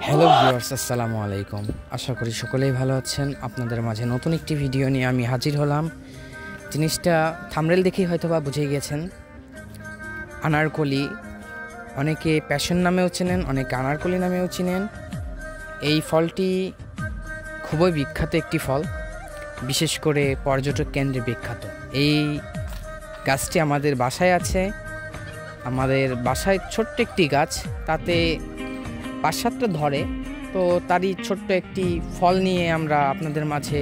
Hello viewers, আসসালামু আলাইকুম। আশা করি সকলেই ভালো আছেন। আপনাদের মাঝে নতুন একটি ভিডিও নিয়ে আমি হাজির হলাম। জিনিসটা থাম্বনেল দেখেই হয়তো বা বুঝে গিয়েছেন, আনারকলি। অনেকে প্যাশন নামেও চেনেন, অনেকে আনারকলি নামেও চিনেন। এই ফলটি খুবই বিখ্যাত একটি ফল, বিশেষ করে পর্যটক কেন্দ্রে বিখ্যাত। এই গাছটি আমাদের বাসায় আছে। আমাদের বাসায় ছোট্ট একটি গাছ, তাতে 5-7টা ধরে। তো তারই ছোট্ট একটি ফল নিয়ে আমরা আপনাদের মাঝে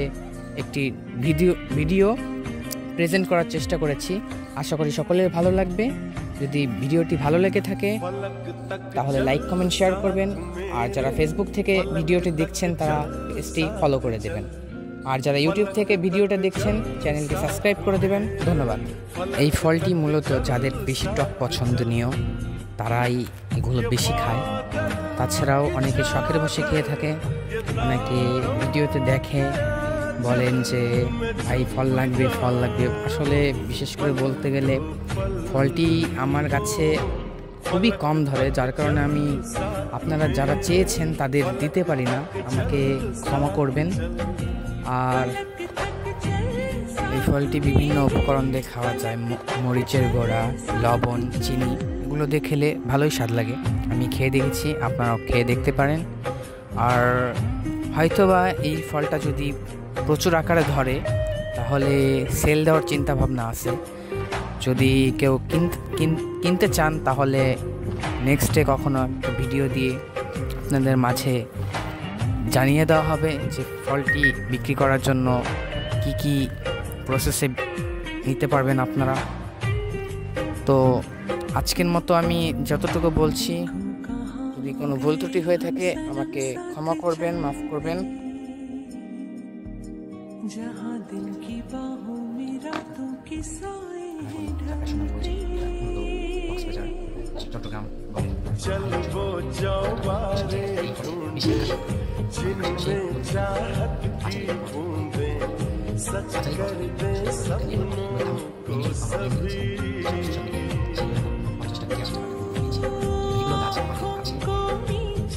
একটি ভিডিও প্রেজেন্ট করার চেষ্টা করেছি। আশা করি সকলের ভালো লাগবে। যদি ভিডিওটি ভালো লেগে থাকে তাহলে লাইক, কমেন্ট, শেয়ার করবেন। আর যারা ফেসবুক থেকে ভিডিওটি দেখছেন তারা পেজটি ফলো করে দেবেন। আর যারা ইউটিউব থেকে ভিডিওটা দেখছেন চ্যানেলটি সাবস্ক্রাইব করে দেবেন। ধন্যবাদ। এই ফলটি মূলত যাদের বেশি টক পছন্দনীয় তারাই এগুলো বেশি খায়। তাছাড়াও অনেকে শখের বসে খেয়ে থাকে, অনেকে ভিডিওতে দেখে বলেন যে ভাই ফল লাগবে। আসলে বিশেষ করে বলতে গেলে ফলটি আমার কাছে খুবই কম ধরে, যার কারণে আমি আপনারা যারা চেয়েছেন তাদের দিতে পারি না, আমাকে ক্ষমা করবেন। আর এই ফলটি বিভিন্ন উপকরণ দিয়ে খাওয়া যায়। মরিচের গুঁড়া, লবণ, চিনি, এগুলো দিয়ে খেলে ভালোই স্বাদ লাগে। আমি খেয়ে দেখেছি, আপনারাও খেয়ে দেখতে পারেন। আর হয়তোবা এই ফলটা যদি প্রচুর আকারে ধরে তাহলে সেল দেওয়ার চিন্তা ভাবনা আছে। যদি কেউ কিনতে চান তাহলে নেক্সটে কখনো একটা ভিডিও দিয়ে আপনাদের মাঝে জানিয়ে দেওয়া হবে যে ফলটি বিক্রি করার জন্য কি কি প্রসেসে নিতে পারবেন আপনারা। তো আজকের মতো আমি যতটুকু বলছি, যদি কোনো ভুল ত্রুটি হয়ে থাকে আমাকে ক্ষমা করবেন, মাফ করবেন। চট্টগ্রাম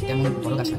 তেমন বড় গাছ না,